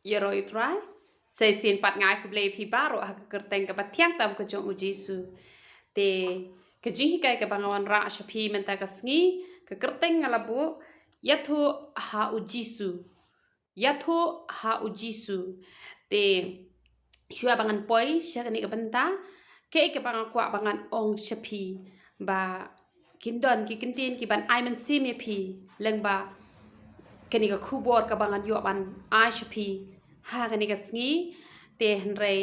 Yeroi trai, sai sin pat ngai ku blei pi baro ha kerteng ka patiang tam ko jong ujisu. Te ke jinhi kai ka bangawan ra shapi menta ka sngi ke kerteng ngalabu yatho ha ujisu. Yatho ha ujisu. Te shua bangan poi syakani ka benta ke bangan kwa bangan ong shapi ba kindon ki kintin ki ban ai man sim ya pi leng ba kani ka kubor ka bangan yo ban ai shapi ha kani ka sngi te henrei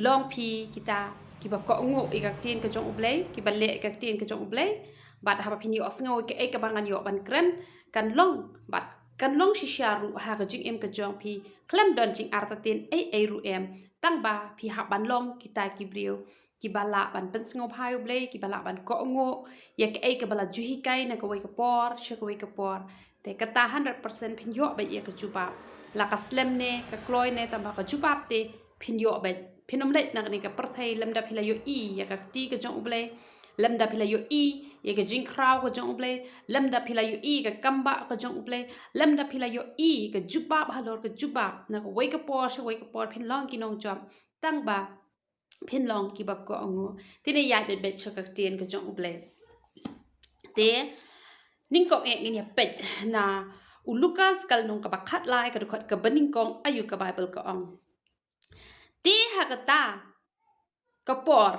long pi kita ki ba ko ngo i ka tin ka jong ublei ki ba le ka tin ka jong ublei bat ha ba pini osngo ke ka bangan yo ban kren kan long bat kan long shisha ru ha ka jing em ka jong pi klem don jing artatin ru em tang ba pi ha ban long kita ki brio ki bala ban pen sngo phai ublei ki bala ban ko ngo ya ke bala juhi kai na ko wei ka por she ko wei ka por te kata 100% pinyo ba ye ka chupa la ka slem ne ka kloy ne tamba ka chupa te pinyo ba pinom le na ni ka perthai lemda phila yo i ya ka ti ka jong uble lemda phila yo i ya ka jing kraw ka jong uble lemda phila yo i ka kamba ka jong uble lemda phila yo i ka chupa ba lor ka chupa na ko wei ka por she wei ka por pin long ki nong job tang ba pin long ki ba ko ngo tine ya be be ka tien ka jong uble te ning kong ngi ya pet na u Lukas kal nong ka bakhat lai ka dukhat ka baning kong ayu ka Bible ka ong ti ha ka ta ka por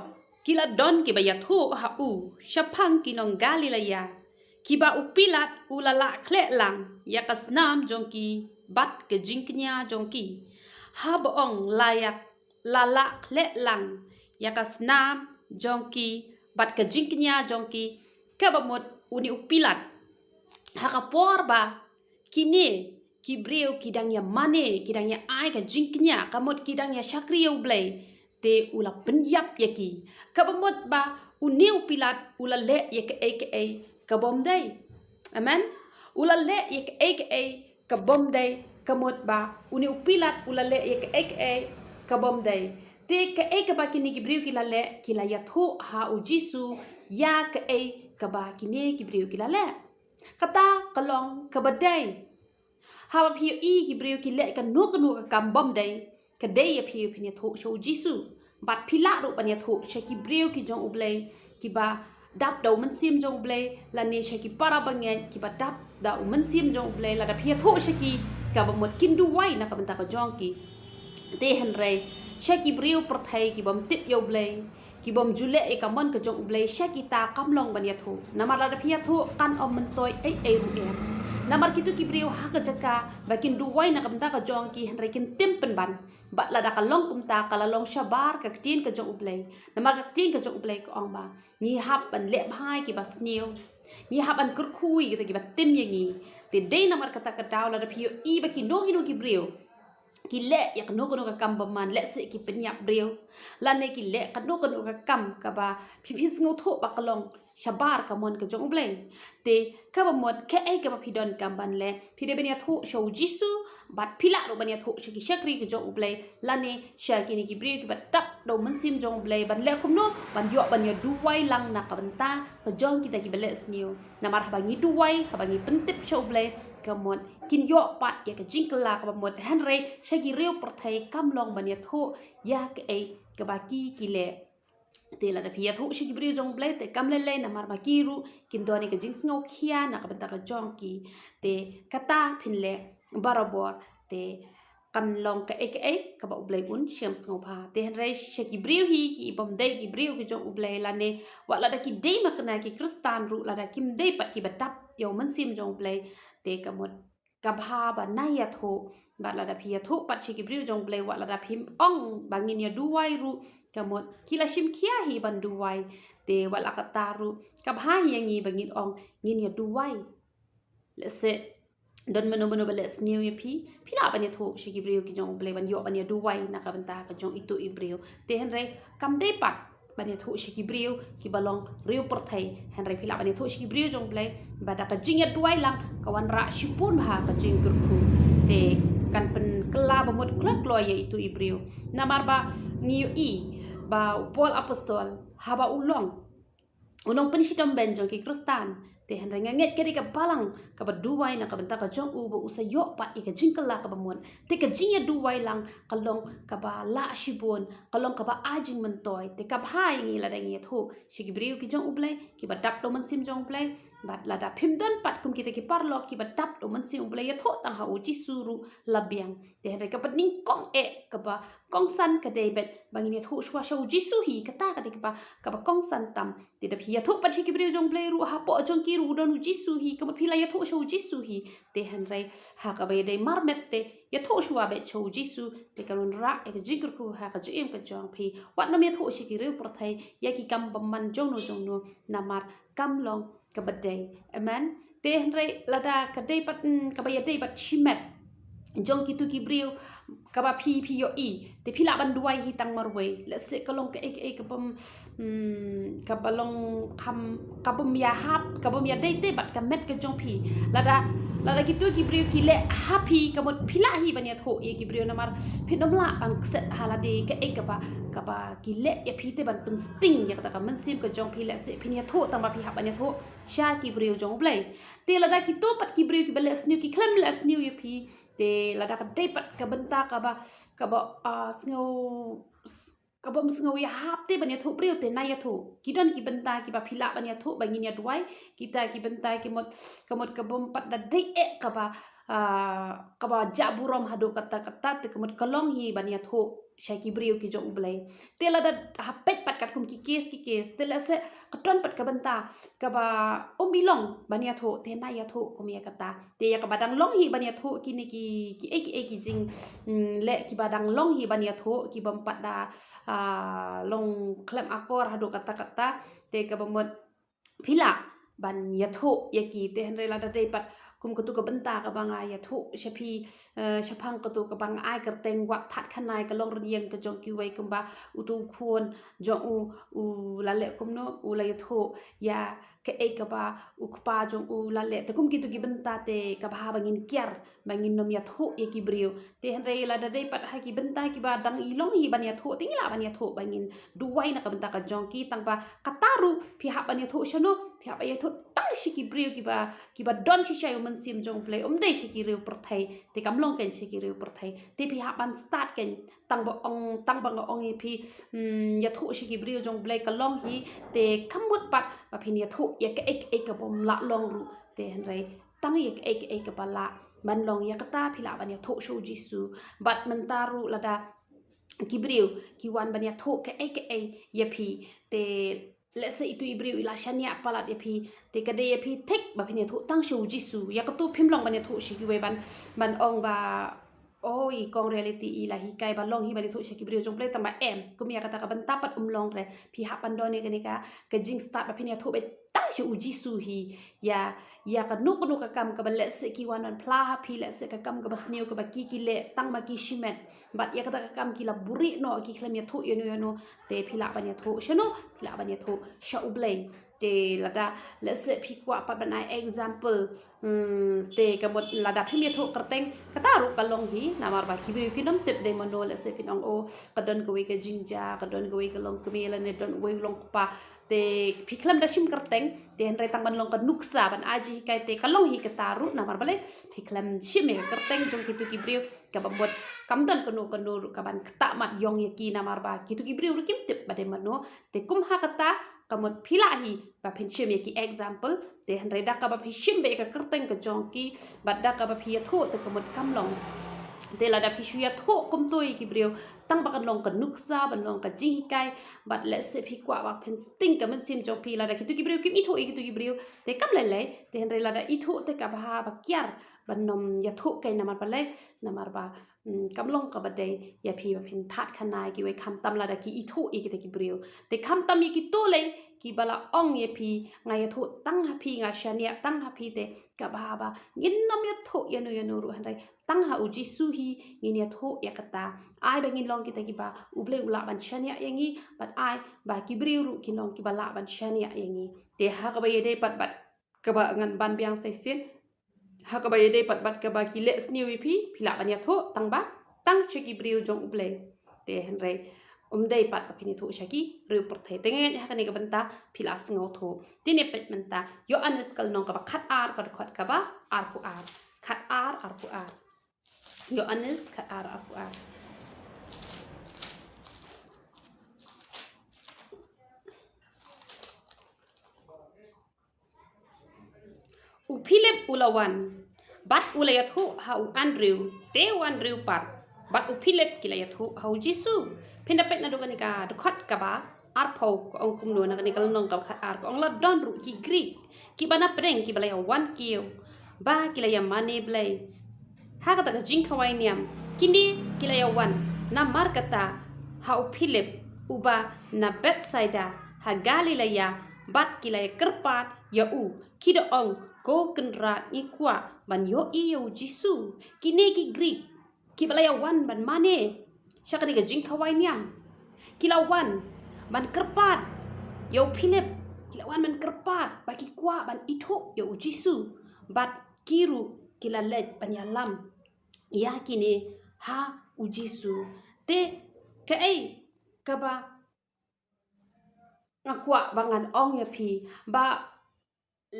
kila don ki ba ya thu ha u shapang ki nong Galilea ki ba u pilat u la la khle lang ya kasnam jong ki bat ke jingknya jong ki ha ba ong layak la la khle lang ya kasnam jong ki bat ke jingknya jong ki ka ba mot uni u pilat hakapor ba kini kibreu kidangnya mane kidangnya ai ka jingknya kamot kidangnya syakriu blai te ula penyap yaki kabamot ba uniu pilat ula le ye ka bom dai amen ula le ye ka bom dai kamot ba uniu pilat ula le ye ka bom dai te ka ba kini kibreu kilale kilaya thu ha ujisu ya ka ba kini kibreu kilale kata kalong kabadai hawa pio i ki brio ki le ka no ka kam bom dai ka dai ya pio pini tho show jisu bat pila ro panya tho she ki brio ki jong ublei ki ba dap do man sim jong ublei la ne she ki para bange ki ba dap da man sim jong ublei la da pia tho she ki ka ba mot kin du wai na ka banta ka jong ki te hen re she ki brio per thai ki bom tip yo ublei ki bom jule e ka mon ka jong ublei she ki ta kam long banya tho na ma la da pia tho kan om man toy ru em namar kitu kibriu ha ka jaka bakin duwai na kamta ka jong ki henry kin timpen ban ba la da ka long kumta ka la long shabar ka tin ka jong ublei namar ka tin ka jong ublei ko ong ba ni hap ban le bhai ki bas niu ni hap an kur khui ki ba tim yangi te dei namar kata ka daw la da pio i ba ki no hinu kibriu ki le ya kano ka kam ba man le se ki penyap brio la ne ki le kano ka kam ka ba phis ngo tho ba kalong shabar ka mon ka jong ublei te ka ba mod ke ka ba phidon kam ban le phide benia tho show jisu bat phila ro benia tho shaki shakri ka jong ublei la ne shaki ni ki brio ki ba tap do man sim jong ublei ban le kum no ban yo ban ya duwai lang na ka banta ka jong kita ki bele sniu na mar ha bangi duwai ha bangi pentip show ublei kamot kin yo pat ya ka jingkla ka mod henry shagi reu perthai kam long ban ya tho ya ka ba ki le te la da pia tho shigi brio jong blai te kam le na mar ba ki ru kin doni ka jing sngo khia na ka banta ka jong ki te kata phin le barabor te kan long ka ka ba ublai un shem sngo pha te henry shagi brio hi ki bom dai ki brio ki jong ublai la ne wa la da ki dei makna ki kristan ru la da kim dei pat ki batap yo man sim jong ublai te kamot kabha ba naya tho ba la da phia tho pat chi ki brio jong blai wa la da phim ong bangin ya duwai ru kamot kila shim kia hi ban duwai te wa la kata ru kabha hi ngi bangin ong ngin ya duwai le se don meno bale sniu ya phi la ban ya tho chi ki brio ki jong blai ban yo ban ya duwai na ka banta ka jong itu i brio te hen re kam dei pat bani thu shi kibriu ki balong riu perthai henry phila bani thu shi kibriu jong play bada ka jing ya duai lang kawan ra shipun ha ka jing gurku te kan pen kela bamot klak lo ya itu ibriu namar ba niu i ba Paul apostol haba ulong unong pensidom ben jong ki kristan te henry nganget ke ka balang ka ba duwai na ka benta ka jong u ba usayo pat ika jingkala ka ba mon te ka jinya duwai lang kalong ka ba la shibon kalong ka ba ajing mentoy te ka bhai ngi la dang ye tho shigi briu ki jong ublai ki ba dap do man sim jong plai bat la da phim don pat kum kita ki parlo ki ba dap do man sim ublai ye tho tang ha uji suru labiang te henry ka pat ning kong e ka ba kong san ka debet bangin ye tho shwa sha uji su hi ka ta ka ba kong san tam te da phia tho pat shigi briu jong plai ru ha po jong ki ru don uji su hi ka ba phila ye tho sha uji su hi te henry ha ka ba ye dei marmet te ye tho shwa be cho uji su te ka ron ra e ka jingr ku ha ka ju em ka jong phi wat nam ye tho shigi riu por thai ya ki kam bam man jong no namar kam long ka ba dei amen te henry lada ka dei pat ka ba ye dei pat chimet jong ki tu ki briu ka ba phi yo i te phila ban duai hi tang marwe le se ka long ka ek ka bam ka balong kham ka bam ya hap ka bam ya dei te bat ka met ka jong phi lada ki tu ki briu ki le happy ka mot phila hi ban ya tho ye ki briu namar phinom la ban set halade ka ek ka ba ki le ya phi te ban pun sting ya ka man sim ka jong phi le se phi ya tho tang ba phi ha ban ya tho sha ki briu jong blai te lada ki to pat ki briu ki bale sniu ki klam le sniu ye phi te lada ka dei pat ka benta ka ba sngo ka bom sngo ya hap te ban ya tho briu te na ya tho ki don ki benta ki ba phila ban ya tho ba ngin ya duai kita ki benta ki mot ka bom pat da dei e ka ba jaburom hado kata te ka mot kalong hi ban ya tho shaki briu ki jong blai te la da hapet pat kat kum ki kes te la se katron pat ka benta ka ba omilong ban ya tho te na ya tho kum ya kata te ya ka badang long hi ban ya tho ki ne ki jing le ki badang long hi ban ya tho ki bam pat da long klem akor hado kata te ka bamot phila ban ya tho ya ki te henre la da dei pat kum ka tu ka benta ka banga ya tho shapi shapang ka tu ka bang ai ka teng wat that khanai ka long rieng ka jong ki wai kum ba utu khon jong u la le kum no u la ya tho ya ka e ka ba u khpa jong u la le te kum ki tu ki benta te ka ba bangin kyar bangin nom ya tho ye ki brio te henre la da dei pat ha ki benta ki ba dang i long hi ban ya tho ting la ban ya tho bangin duwai na ka benta ka jong ki tang ba kataru phi ha ban ya tho shano phi ha ba ya tho tang shi ki brio ki ba don shi chai man sim jong play dei shi ki riu per thai te kam long ken shi ki riu per thai te phi ha ban start ken tang ba ong hi phi ya tho shi ki brio jong play ka long hi te kamut pat ba phi ya tho ya ka ek ka bom la long ru te henrai tang ya ek ka ba la man long ya ka ta phi la ban ya tho shu jisu bat man taru la da ki brio ki wan ban ya tho ka ek ya phi te let's say itu ibriu ila shania palat ya phi te ka de ya phi thek ba phi ne thu tang shu jisu ya ka tu phim long ban ya thu shi ki we ban ong ba oi kong reality ila hi kai ba long hi ba ni thu shi ki briu jong play tamba em kum ya kata ka ban tapat long re phi ha pan do ne ka jing start ba phi ne thu be tang shu jisu hi ya ka nu ka kam ka ba let's say ki wan pla ha phi let's say ka kam ka ba sniu ka ba ki le tang ma ki shimet bat ya kata ka kam ki la buri no ki khlem ya thu yo no te phi la ban ya thu shano phi la ban ya thu sha ublay te lada let's say phi kwa pa banai example te ka bot lada phi me tho kerteng kata ru kalong hi namar ba ki ki nam tip de mano let's say finong o kadon ko we ka jingja kadon ko we ka long kmela ne don we long pa te phi klam da shim kerteng te henre tang ban long ka nuksa ban aji kai te kalong hi kata ru namar bale phi klam shim me kerteng jong ki tu ki briu ka bot kam don kanu ru ka ban kta mat yong ye ki namar ba ki tu ki briu ru kim tip ba de mano te kum ha kata kamot phila hi ba phin shim ye ki example te henre da ka ba phi shim be ka kerteng ka jong ki bat da ka ba phi tho te kamot kam long te la da phi shu ya tho kum toi ki briu tang ba kan long ka nuksa ban long ka ji kai bat let's say phi kwa ba phin sting ka man sim jong phi la da ki tu ki briu kim i tho ki tu ki briu te kam le te henre la da i tho te ka ba kyar ban nom ya tho kai namar ba le namar ba kam long ka ba dei ya phi ba phin that khanai ki we kham tam la da ki i tho ki te ki briu te kham tam ki to le ki bala ong ye phi ngai ya tho tang ha phi nga shania tang ha phi te ka ba ngin nom ya tho ya no ru han rai tang ha uji su hi ngin ya tho ya kata ai ba ngin long ki te ki ba uble ula ban shania yangi but ai ba ki briu ru ki long ki bala ban shania yangi te ha ka ba ye dei pat ka ba ngan ban biang sai sin ha ka ba ye dei pat ka ba ki le sniu phi la ban ya tho tang ba tang che ki briu jong uble te han rai day pat papini thu shaki ru perthai tengen ha kani ka banta philas ngau thu tine pet menta yo anes kal nong ka ba khat ar ka khot ka ba ar ku ar khat ar ku ar yo anes khat ar ku ar u philip ulawan bat ulayathu ha u andrew te andrew pat bat u philip kilayathu ha u jisu pindapet na dogan ka khot ka ba ar pho ko ong kum no na ni kal nong ka khat ar ko ong la don ru ki greek ki bana preng ki balaya wan kiu ba kilaya mane blai ha ka ta jing khawai niam kindi kilaya wan na mar kata ha u philip uba na betsaida ha galilaya bat kilaya kerpat ya u kida ong ko kenrat ni kwa ban yo iyo jisu kini ki greek ki balaya wan ban mane syakani ka jing khawai niam kilawan ban kerpat yo philip kilawan ban kerpat baki kwa ban itho yo jisu bat kiru kilalet panyalam ya kini ha ujisu te ka ai ka ba ngakwa bangan ong ya phi ba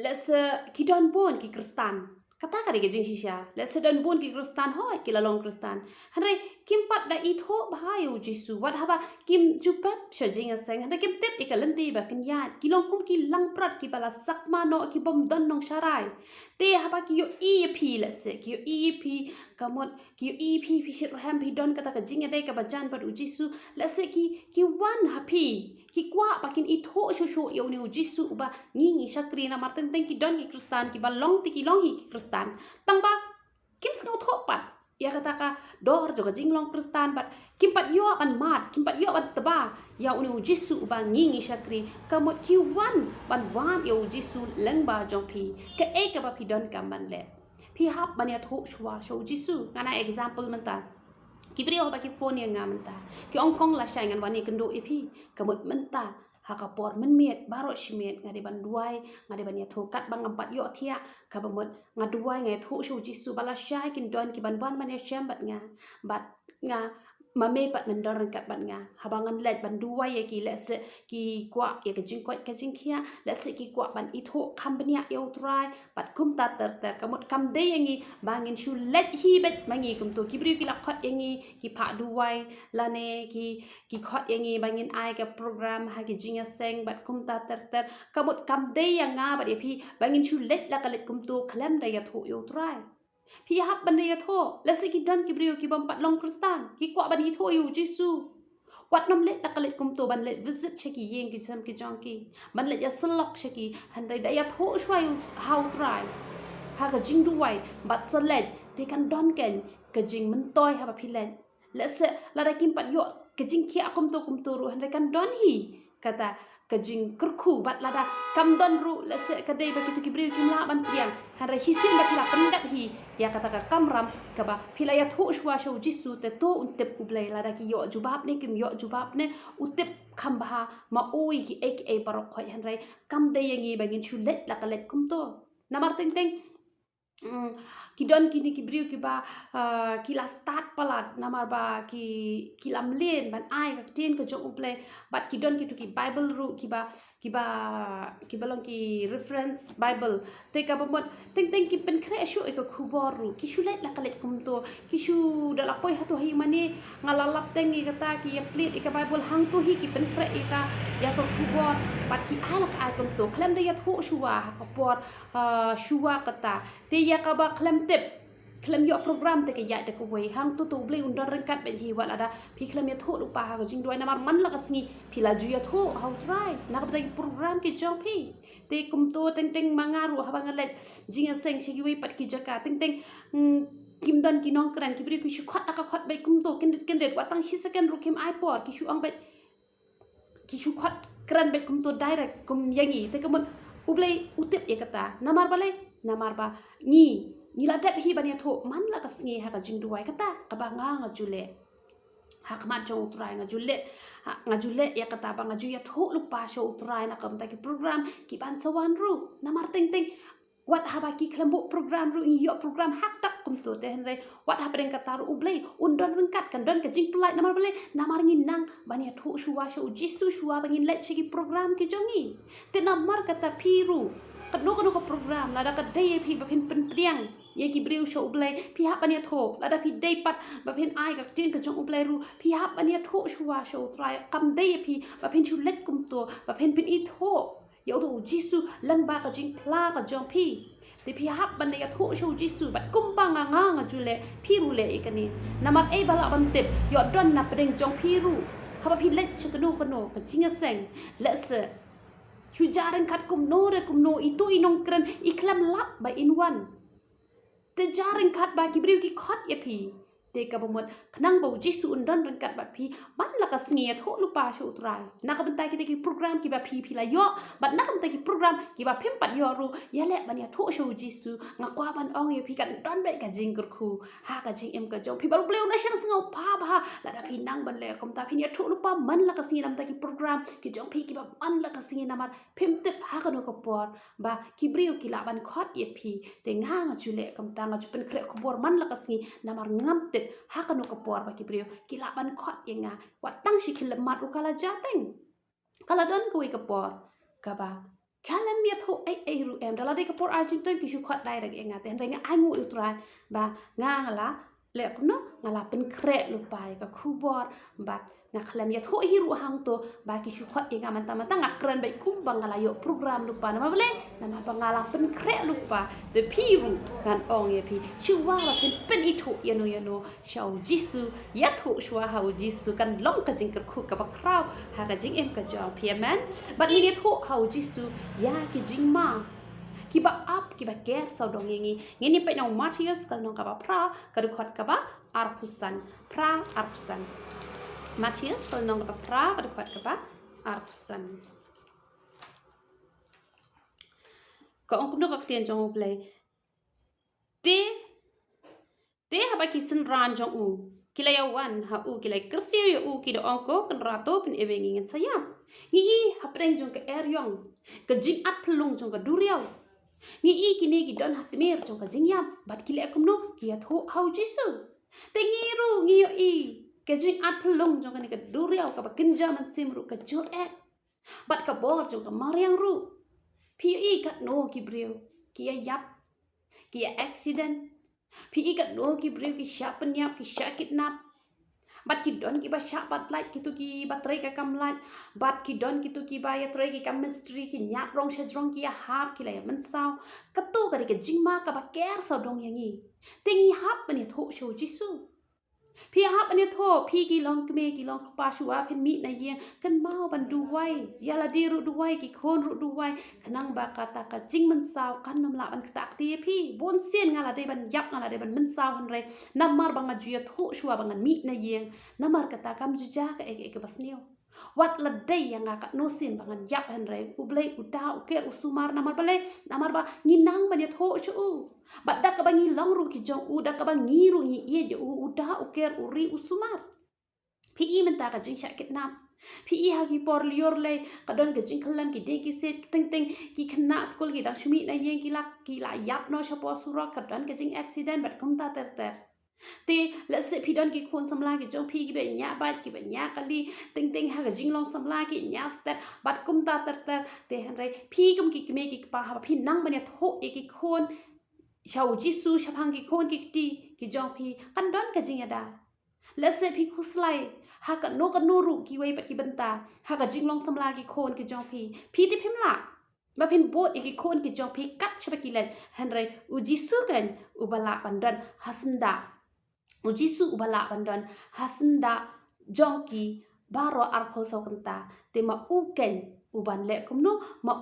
let's kidon bon ki kristan kata kari ke jing shisha let's don bon ki kristan hoy ki lalong kristan hanre kim pat da itho bahayu jisu wat haba kim jupap shajing aseng hanre kim tip ikalanti ba kinyat kilong kum ki lang prat ki bala sakma no ki bom don nong sharai te haba ki yo ep let's say ki yo ep kamot ki yo ep phi shit ham phi don kata ka jing dai ka bajan pat jisu let's say ki wan happy ki kwa pakin itho shosho yo ni jisu ba ngi shakri na marten teng ki don ki kristan ki balong ti ki long hi ki kristan tang ba kim skau tho pat ya kata ka dor jo jing long kristan bat kim pat yo ban mat kim pat yo ban taba ya uni jisu ba ngi shakri kamot ki wan yo jisu leng ba jong phi ka e ka ba phi don kam ban le phi hap ban ya tho shwa sho jisu ngana example menta kibri ho baki phone yang ngamenta ki ong kong la shai ngan wani kendo ipi kamut menta hakapor menmiet baro shimiet ngade ban duai ngade ban ya thokat bang ampat yo thia ka bamut ngaduai ngai thu shu jisu bala shai kin don ki ban ban ya sham bat nga mame pat mendor kat ban nga habangan let ban duai ya ki let se ki kwa ya ka jing kwat ka jing khia let se ki kwa ban itho kham bania yo trai pat kum ta ter kamut kam de yangi bangin shu let hi bet mangi kum to kibri ki la khat yangi ki pha duai lane ki khat yangi bangin ai ka program ha ki jing seng bat kum ta ter kamut kam de yanga bat ya phi bangin shu let la ka let kum to khlam da ya tho yo trai phi hap ban ya tho la se ki don ki brio ki bam pat long kristan ki kwa ban hi tho yu jisu wat nom let la kum to ban let visit cheki yeng ki sam ki jong ki ban let ya slok cheki han dai da ya tho shwa yu how try ha ka jing duai bat salet te kan don ken ka jing men toy ha ba phi len la se la da kim pat yo ka jing ki akum to ru han dai kan don hi kata ka jing kurku bat lada kam don ru la se ka dei ba ki tu ki brio kim la ban piang han ra hisin ba pila pendat hi ya kata ka kamram ka ba pila ya tho shwa sho jisu te to untep ublai lada ki yo jubab ne kim yo jubab ne utep kham ba ma oi ki ek e barok khoi han rai kam de yangi bangin chulet la ka let kum to namar teng teng ki don kini ki brio ki ba ki la start palat namar ba ki lam len ban ai ka tin ka jong uple bat ki don ki tu ki bible ru ki ba long ki reference bible te ka ba mot teng teng ki pen kre shu e ka khubor ru ki shu let la ka let kum to ki shu da la poi ha to hi mani ngalalap teng ki kata ki ya plit e ka bible hang to hi ki pen kre e ka ya ka khubor bat ki ai la ka ai kum to khlem da ya tho shuwa ha ka por shuwa kata te ya ka ba khlem tip khlem yo program te ke ya de ko wei hang tu blei undar rengkat be hi wala da phi khlem ya tho lu pa ha jing doi namar man la ka sngi phi la ju ya tho how try na ka program ke jong phi te kum to teng teng mangaru ha bang let jing seng shi wei pat ki jaka teng teng kim don ki nong kran ki bri ki shu khat ka khat be kum to ken det watang shi second ru kim ai por ki shu ang be ki shu khat kran be kum to direct kum yangi te kum ublei utip ya kata namar ba ni la dep hi ban ya tho man la ka sngi ha ka jing duai kata ka ba nga jule ha ka ma chong trai nga jule ya kata ba nga ju ya tho lu pa sho trai na kam ta ki program ki ban sawan ru namar teng teng wat habaki kelembu program ru iyo program hak tak kumtu te henre wat habren kataru ublei undon rengkat kan don kajing pelai namar bele namar nginang bania thu shuwa shu jisu shuwa bangin let chegi program ki jongi te namar kata piru kadno kadno ko program lada ka day pi bapin penpriang ye ki briu shu ublei pi hap bania tho lada pi day pat bapin ai ka tin ka jong ublei ru pi hap bania thu shuwa shu try kam day pi bapin shu let kumtu bapin pin i tho yo tu jisu lang ba ka jing pla ka jong pi te pi hap ban ya thu shu jisu bat kum pa nga jule pi ru le ikani namat e bala ban tip yo don na pedeng jong pi ru ha pi let chakno kono pa jinga seng let se chu jaran kat kum no itu inong kran iklam lap ba in one te jaran kat ba ki briu ki khot ya pi te ka bomot khnang bo jisu undon ran kat bat pi ban la ka sngi tho lu pa shu utrai na ka bentai ki program ki ba pi la yo bat na ka bentai ki program ki ba phim pat yo ru ya le ban ya tho shu jisu nga kwa ban ong ye pi kan don be ka jing kur khu ha ka jing em ka jong pi ba lu na shang sngo pa ba la da pi nang ban le kom ta pi ya tho lu pa man la ka sngi nam ta ki program ki jong pi ki ba man la ka sngi namar phim tip ha ka no ko por ba ki briu ki la ban khot ye pi te nga nga chu le kom ta nga chu pen kre ko bor man la ka sngi namar ngam tip hakano kapor ba kibriyo kilaban khot yenga watang shi kilamat ru kala jateng kala don ko kapor kaba kalam ya tho ai ru em dala de kapor argentin ki shu khot dai rag yenga ten renga angu utrai ba nga ngala le kuno ngala pen kre lu pai ka khubor bat nga khalam ya tho hi ru hang to ba ki shu khot yenga manta manta ngakran bai kum bangala yo program lu pa nama bele nama bangala pen kre lu pa de piru kan ong ye pi shu wa la pen itu yano shau jisu ya tho shwa hau jisu kan long ka jing ka khu ka ba kraw ha ka jing em ka jong pi man but ni tho hau jisu ya ki jing ma ki ba up ki ba get sau dong yengi ngini pe nong Matthias kal nong ka ba pra ka du khot ka ba arpusan pra arpusan Matthias kal nong ka ba pra ka du khot ka ba arpusan ko ong kuno ka tien jong play te haba ki sin ran jong u kilaya wan ha u kilay kersi yo u ki do onko kan rato pin ebengi ngin sayam ngi i hapreng jong ka eryong ka jing at plung jong ka duriaw ngi i kini ki don hatmer jong ka jing yam bat kilay kumno ki at ho hau jisu te ngi ru ngi yo i ka jing at plung jong ka ni ka duriaw ka ba kinja man sim ru ka jot ek bat ka bor jong ka mariang ru pi i kat no ki briu ki yap ki accident pi ikat no ki briu ki sha penyap ki sha kidnap bat ki don ki ba sha bat light ki tu ki batrai ka kam light bat ki don ki tu ki ba ya trai ki kam mystery ki nyap rong sha jrong ki ya hap ki la ya man sao ka tu ka ri ka jingma ka ba ker sa dong yangi tingi hap ni tho shu jisu pi hap ni tho pi ki long kme ki long pa shu a phen mi na ye kan mau ban du wai ya la di ru du wai ki khon ru du wai khnang ba ka ta ka jing man sao kan nam la ban ta ti pi bon sien ngala de ban yap ngala de ban man sao han re namar banga ju ya tho shu a bangan mi na ye namar ka ta kam ju ja ka ek bas niu wat la day yang ka no sin bangan yap han re ublei uta uker usumar namar bale namar ba nginang ban ya tho shu bat da ka ba ngi long ru ki jong u da ka ba ngi ru ngi ye je u uta uker uri usumar pi i men ta ka jing sha kitnap pi i ha ki por lior le ka don ka jing khalam ki de ki set ting ki khna school ki dang shumi na yen ki la yap no sha po sura ka don ka jing accident bat kum ta ter te la se pi don ki khon samla ki jong pi ki be nya bat ki be nya kali ting ha ka jing long samla ki nya stat bat kum ta ter te han re pi kum ki me ki pa ha pi nang ban ya tho e ki khon shau jisu shapang ki khon ki ki jong pi kan don ka jing ya da let's say pi khuslai ha ka no ru ki wei pat ki banta ha ka jinglong samla ki khon ki jong pi ti phim la ba phin bot ki khon ki jong pi kat chapa ki len hanrai u jisu kan u bala pandan hasanda u jisu u bala pandan hasanda jong ki baro arpho so kanta te ma u ken uban le kumno ma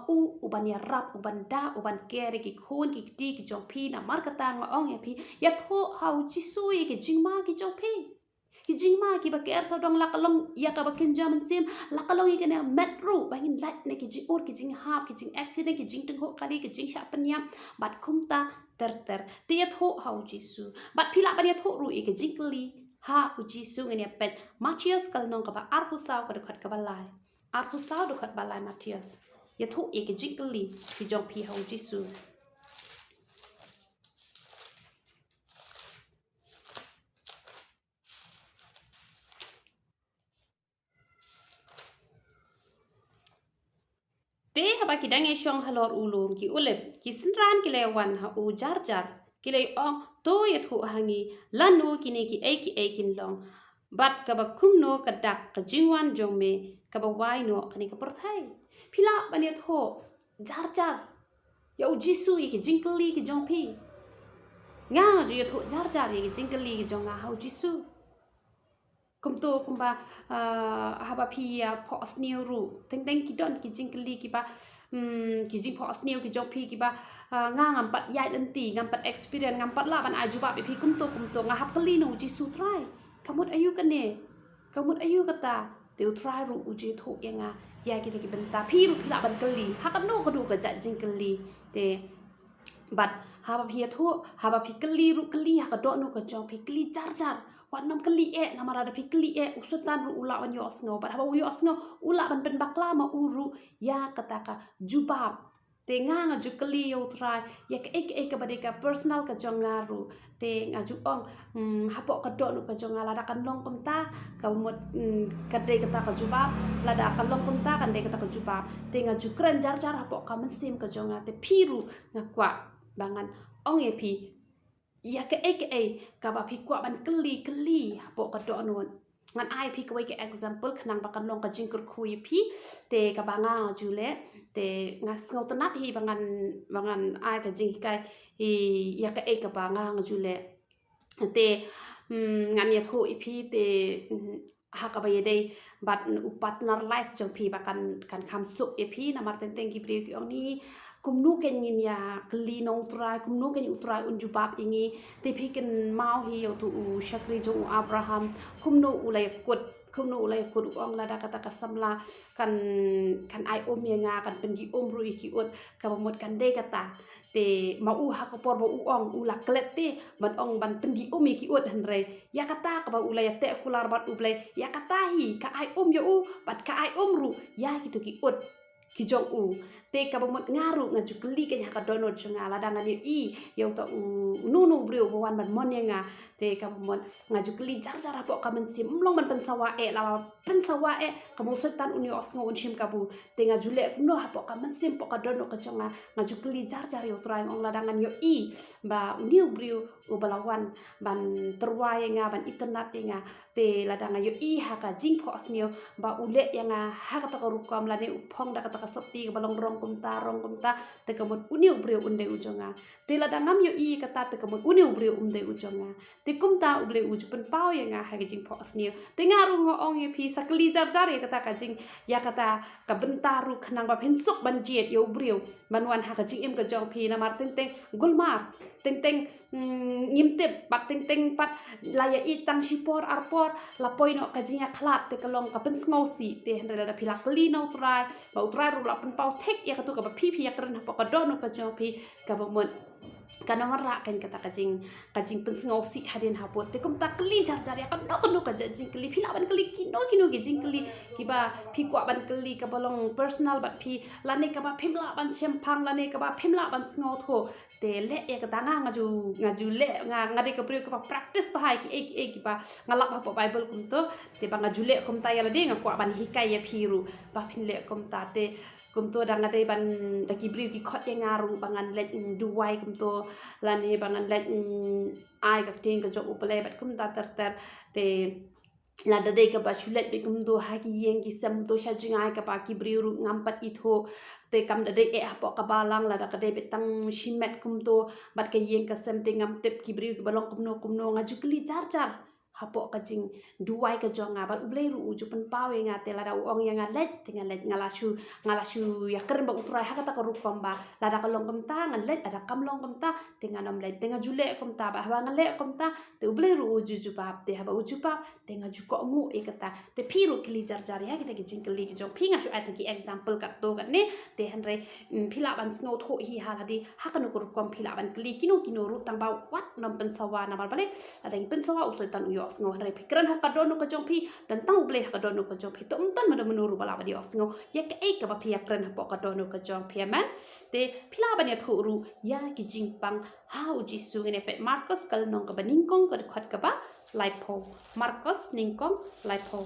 uban ya rap uban da uban kere ki khon ki ti ki jong pi na mar kata nga ong ya pi ya tho hau jisu ki jingma ki jong pi ki jingma ki ba ker sa dong lakalong ya ka ba kin jaman sim lakalong ki ne metro ba hin lat ne ki jing or ki jing hap ki jing accident ki jing tung ho kali ki jing sha panya bat khumta ter te ya tho hau jisu bat phila ba ya tho ru e ki jingli ha u jisu ne pet Matthias kal nong ka ba arpu saw ka khat ka ba lai arpu saw do khat ba lai Matthias ya tho e ki jingli ki jong pi hau jisu te haba ki dange shong halor ulum ki ulep ki sinran ki lewan ha u jar jar ki le ong to yet hu hangi lanu kini ki kin long bat ka ba kumno ka dak ka jingwan jong me ka ba wai no kani ka porthai phila baniat ho jar jar ya u jisu ki jingkli ki jong phi nga ju yet ho jar jar ki jingkli ki jong nga ha u jisu kumto kumba haba phi pho snew ru teng teng ki don ki jingkli ki ba ki jing pho snew ki jong phi ki ba nga ngam pat yai len ti ngam pat experience ngam pat la ban aju ba phi kumto nga hap kali no ji su try kamut ayu kan ne kamut ayu kata teu try ru uji tho yang ya ki ki benta phi ru phila ban kali hakan no ka du ka ja jingkli te bat haba phi tho haba phi kali ru kali ha ka do no ka jong phi kali jar jar wan nam kali namara da phi kali usutan ru ula ban yo sngo bat haba yo sngo ula ban pen bakla ma uru ya kata ka jubab te nga ju kali yo try ya ka badeka personal ka jong ngaru te nga ju ong hapo ka do no ka jong ala da kan long kum ta ka mot ka de kata ka jubab la da kan long kum ta kan de kata ka jubab te nga ju kren jar jar hapo ka mensim ka jong te phiru nga kwa bangan ong e phi ya ka ka ba phi kwa ban kali hapo ka do non ngan ai phi ka ke example khnang ba kan long ka jing kur khui phi te ka ba nga ju le te nga sngo tanat hi bangan ai ka jing kai hi ya ka ba nga ju le te ngan ya tho i phi te ha ka ba ye dei bat u partner life jong phi ba kan kham su e phi na mar teng ki pri ki ong ni kumnu ken ngin ya kli nong trai kumnu ken utrai unju bab ingi te phi ken mau hi yo tu u shakri jo abraham kumnu ulai kut kumnu ulai kut ong la da kata ka samla kan ai om ye nga kan pen gi om ru ki ot ka mot kan de kata te ma u ha ka por ba u ong u la klet te ban ong ban pen gi om ki ot han re ya kata ka ba ulai te kular bat u play ya kata hi ka ai om yo u bat ka ai om ru ya gitu ki ot ki jong u te ka bamot ngaru ngaju keli ka ka download nga la dangan i yo ta u nunu brio wan ban mon nga te ka bamot ngaju keli jar jar po ka men sim long ban pensawa la pensawa ka mo setan uni os ngo unshim ka bu te ngaju le no ha po ka men sim po ka download ka chonga ngaju keli jar jar yo trai ong la dangan yo i ba uni brio u balawan ban terwai nga ban internet nga te la dangan yo i ha ka jing po asnio ba ule yang ha ka ta ka rukam la ne upong da ka ta ka sapti ka balong rong kumta te kamut uniu brio unde ujonga te la dangam yo i kata te kamut uniu brio unde ujonga te kumta uble uju pen pau yang ha ka jing po asnio te ngaru ngo ong ye pi sakli jar jar ya kata ka jing ya kata ka bentaru khnang ba phensuk ban jet yo brio banwan ha ka jing em ka jong pi na mar teng teng gulmar teng teng ngimtep pat teng teng pat la ya i tang shipor arpor la poino ka jing ya khlat te kalong ka pen sngo si te hendra da pilak li no trai ba utrai ru la pen pau tek ya ka tu ka ba phi ya kren ha ka don ka jong pi ka ba mon ka nomara kan kata ka jing pen sngo si hadin ha pot te kum ta kli jar jar ya ka no ka jing kli phila ban kli kino ge jing kli ki ba phi kwa ban kli ka balong personal bat phi la ne ka ba phimla ban sempang la ne ka ba phimla ban sngo tho te le ya ka tanga ngaju le nga de ka pri ka practice ba hai ki ba ngalap ha bible kum to te ba ngaju le kum ta ya la de nga kwa ban hikai ya phiru ba phin le kum ta te kum to dang ade ban da ki bri ki khot ya ngaru bangan let duwai kum to la ne bangan let ai ka ting ka jo upale bat kum ta ter te la da de ka ba chulet be kum do ha ki yeng ki sam to sha jingai ka pa ki bri ru ngampat i tho te kam da de ha po ka balang la da ka de betang shimet kum to bat ka yeng ka sam te ngam tep ki bri ki balong kum no ngaju kli jar jar hapo ka jing duai ka jonga bat ublei ru uju pen pawe nga te la da ong yang let tinga let ngala shu ya keren ba utrai ha kata ka ru komba la da ka long kum ta ngan let ada kam long kum ta tinga nam let tinga jule kum ta ba ba ngale kum ta te ublei ru uju ju bab te ha ba uju bab tinga ju ko ngu e kata te phiru kli jar jar ya kita ki jing kli ki jong phinga shu ai ki example ka to ka ne te hanre phila ban snow tho hi ha ka di ha ka no ku kom phila ban kli kino ru tang ba wat nam pen sawa na bal bale ada pen sawa usai tan uyo sngo hre pikran ha ka dono ka jong phi dan tang ble ha ka dono ka jong phi to tan ma menuru bala ba di sngo ya ka ka ba phi ya kran ha po ka dono ka jong phi man te phila ban ya thu ru ya ki jing pang ha u ji su ne pe marcus kal nong ka baning kong ka khat ka ba laipo marcus ningkong laipo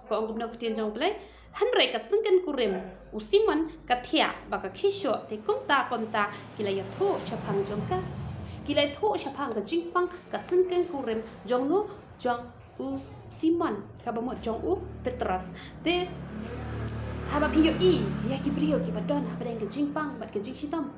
ko ong gumna kutien jong ble Henry ka singkan kurim usiman ka thia ba ka khisho te kumta kila ya tho chapang jongka kila tho chapang ka jingpang ka singkan kurim jongno jong u Simon ka ba mo jong u Petras te haba piyo ya ki brio ki badon ha badeng ka jingpang bat ka jinghitam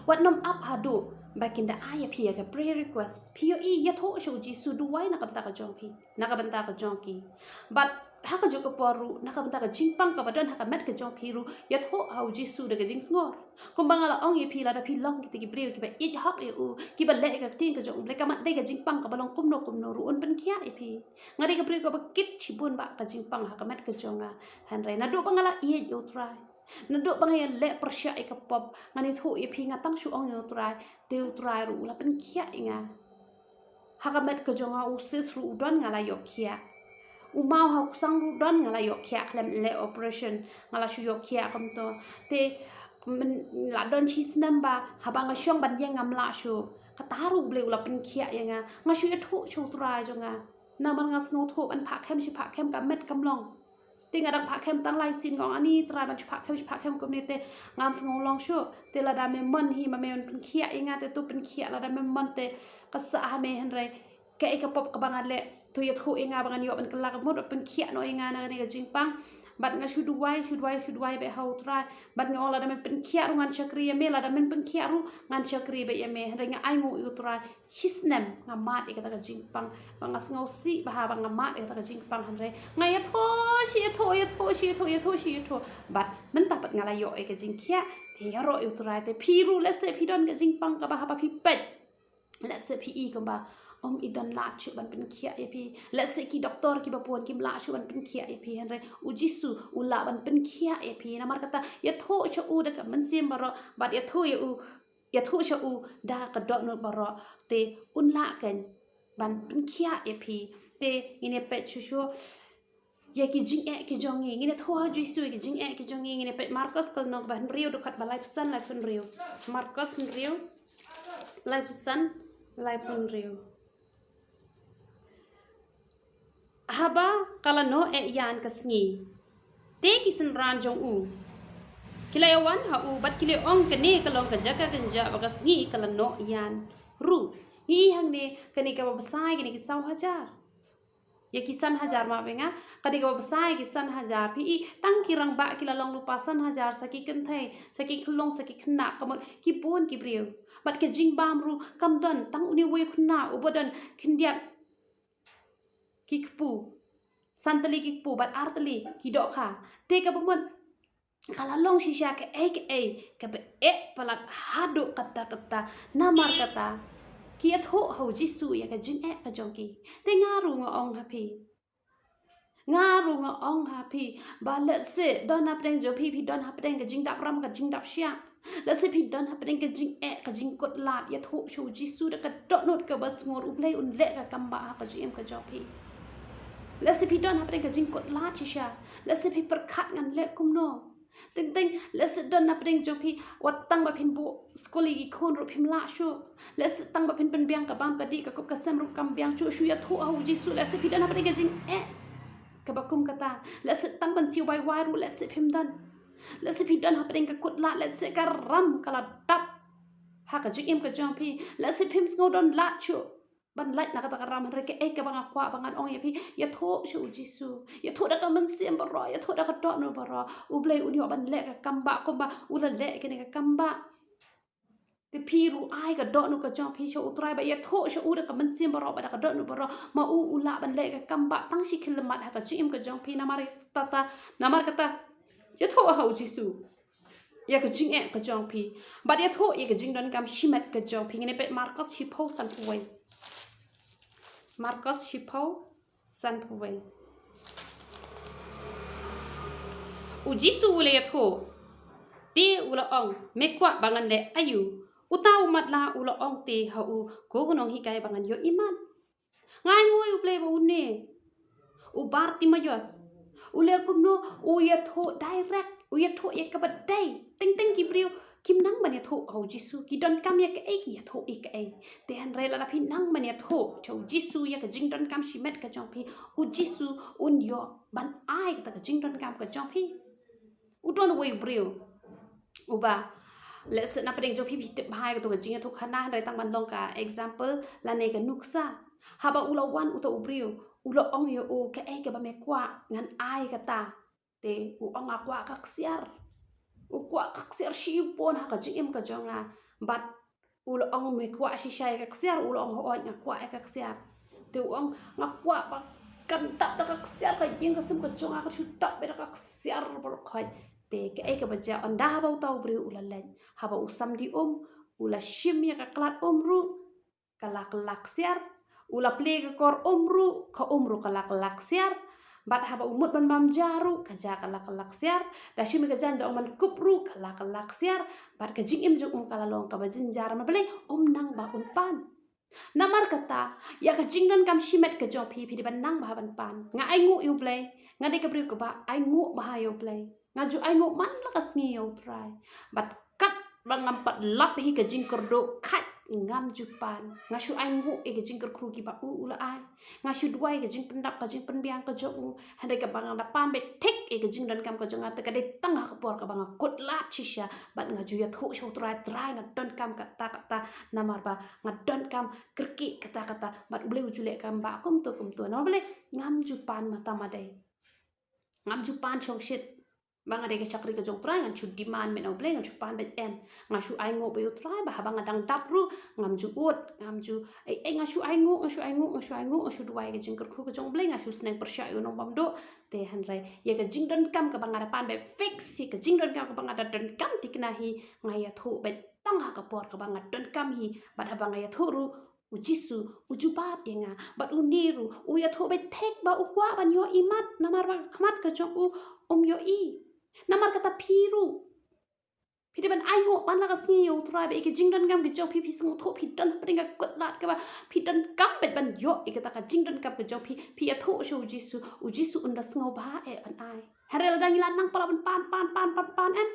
wat nom up hadu bakin da aya piya ka prayer request piyo ya tho shu ji su duwai na ka ta ka jongpi na ka banta ka jongki but haka jo poru nakabenta ka jingpang ka badon haka met ka jong piru yat ho hau jisu daga jing snor kumbangala ong ye pila da pilong kiti ki breu ki ba it hak e u ki ba le ka ting ka jong le ka mat de ka jingpang ka balong kumno ru un pen kia e pi ngari ka breu ka ba kit chibun ba ka jingpang haka met ka jonga hanrai na do bangala ye yo try na do bangaya le persya e ka pop ngani tho e pi nga tang shu ong yo try ru la pen kia inga haka met ka jonga u sis ru don ngala yo kia umau hau sang rudon ngala yok kia klem le operation ngala shu yok kia kam to te la don chi snam ba habang a syong ban yang ngam la shu kataru bleu la pin kia yanga nga shu thu chu tra jonga na man nga sno thu an pha khem shi pha khem ka met kam long te nga dak pha khem tang lai sin gong ani tra ban pha khem kom ne te ngam sngo long shu te la da me man hi ma me pin kia yanga te tu pin kia la da me man te ka sa ha me hen re ke ka pop ka bang le tu ya thu inga bangan yo ban kelak mod pen khia no inga na ne ga jingpang bat nga should why be how try bat nga ola da men pen khia ru ngan chakri me la da men pen khia ru ngan chakri be me renga ai ngo yu try hisnem nga mat e ka ga jingpang bang as ngau si ba ha bang mat e ka ga jingpang han re nga ya tho shi bat men ta bat nga la yo e ka jing khia te ya ro yu try te phiru let's say phi don ga jingpang ka ba ha ba phi pet let's say phi I ka ba idan la chu ban pen khia e pi let's say ki doctor ki bapon kim la chu ban pen khia e pi henre ujisu ula ban pen khia e pi na mar kata ya tho chu u da ka man sim baro bat ya tho chu u da ka do no baro te un la ken ban pen khia e pi te ine pe chu ya ki jing e ki jong ngi ne tho jisu ki jing e ki jong ngi ne pe Marcus kal no ban rio do khat balai pesan la pen rio Marcus rio lai pesan lai pen rio haba kala no e yan kasngi te kisan ran jong u kilayawan ha u bat kile ong kene kalong ka jaga ganja bagasngi kala no yan ru hi hang ne kani ka babsai kini ki 100,000 ya kisan 1000 ma benga kadi ka babsai kisan 1000 pi tang kirang ba kila long lupa 1000 saki kan thai saki khulong saki khna kamot ki pon ki breu bat ke jing bam ru kam don tang uni we khna ubodan khindiat kikpu santali kikpu bat artali kidok kha te ka bumon kala long shisha ke ke be palat hadu kata namar kata kiat ho jisu ya ka jing ka jongki te ngaru ong happy ba let se don hapdeng jo pi don hapdeng ka jing dap ram ka jing dap sya let se pi don hapdeng ka jing ka jing kot lat ya tho chu jisu da ka dot not ka bas ngor uplay un le ka kamba ka jim ka jopi let se pi don hapdeng ka jing kot lat sya let se pi perkat ngan le kumno ting let se don hapdeng jo pi wat tang ba pin bu skoli gi khon ru phim la shu let se tang ba pin pen biang ka bam ka di ka kop ka sem ru kam biang chu ya tho jisu let se pi don hapdeng ka jing kabakum kata let se tang ban si wai ru let se phim dan let se pi dan hapdeng ka kut la let se ka ram kala tap ha ka jim ka jong pi let se phim ngo don la chu ban light na kata ka ram re ke ka bang kwa bangan ong ya pi ya tho chu jisu ya tho da ka man sim baro ya tho da ka do no baro u blai u nyo ban le ka kamba ko ba u la le ke ne ka kamba te piru ai ka do no ka jong pi chu utrai ba ya tho chu u da ka man sim baro ba da ka do no baro ma u la ban le ka kamba tang shi khilmat ha ka jim ka jong pi na mar kata ya tho ha jisu ya ka jing ka jong pi ba ya tho ya ka jing don kam shimat ka jong pi ne pe Marcus shi po san puai Marcus shi po san puai u jisu le ya tho te ula ong me kwa bangan le ayu utau mat la ula ong te ha u ko hunong hi kai bangan yo iman ngai ngoi u play ba une u Bartimayos u le kumno u ya tho direct u ya tho ya ka ba dai ting ki briu kim nang mania tho au jisu ki don kam ya ka e ki ya tho e ka e te han re la phi nang mania tho chau jisu ya ka jing don kam shi met ka chong phi u jisu un yo ban ai ka jing don kam ka chong phi u don we brio u ba le se na pedeng jo phi phi te bhai ka to ka jing ya tho khana re tang ban long ka example la ne ka nuksa haba u la wan u to brio u lo ong yo u ka e ka ba me kwa ngan ai ka ta te u ong a kwa ka ksiar ukwa kaksiar shipon ha ka jim ka jonga bat ulo ong me kwa shi shai kaksiar ulo ong ho nya kwa kaksiar te ong nga kwa ba kan tap da kaksiar ka jing ka sim ka jonga ka shu tap be da kaksiar bor khoi te ka ka ba ja onda ba tau bri ula len ha ba usam di ula shim ya ka klat ru kalak laksiar ula ple ka kor ru ka ru kalak laksiar bat haba umut ban mam jaru kaja kalak siar da shimi ka jan da man kupru kalak siar bat ka jing im jung kala long ka bajin jar ma bele nang ba un pan namar kata ya ka jing dan kam shimet ka jong phi ban nang ba ban pan nga ai ngu yu play nga de ka bri ko ba ai ngu ba yo play nga ju ai ngu man la ka sngi yo try bat kat bang ngam pat lap hi ka jing kordo khat ngam jupan nga shu ai ngu e ka jing kor khu ki ba ula ai nga shu duai ka jing pendap ka jing penbiang ka jo handai ka bang da pan be tek e ka jing dan kam ka jonga ta ka de tang ka por ka bang kot lat chisha bat nga ju ya tho shu try nga don kam ka ta namar ba nga don kam kerki kata bat ble ujule kam ba kum to no ble ngam jupan mata madai ngam jupan chong shit bang ada ke chakri ke jong try ngan chu demand me no ble ngan chu pan bet em nga shu ai ngo be try ba bang adang dap ru ngam ju ut ngam ju nga shu ai ngo shu duai ke jing khu ke jong ble nga shu sneng persya yo no bam do te han rai ye ke jing don kam ka bang ada pan be fix si ke jing don kam ka bang ada don kam tikna hi nga ya thu bet tang ha ka por ka bang don kam hi bat bang ya thu ru ujisu ujubab yenga bat uniru u ya thu bet tek ba u kwa ban yo imat namar ba khmat ka jong yo i namar kata piru phi ban ai ngo ban la ka sngi yo try be ke jing dan gam ke jong phi sung tho phi dan pringa kot lat ka ba phi dan kam bet ban yo e ka ta ka jing dan kam ke jong phi ya tho shu ujisu unda sngo ba e ban ai harel dan ilan nang pala ban pan en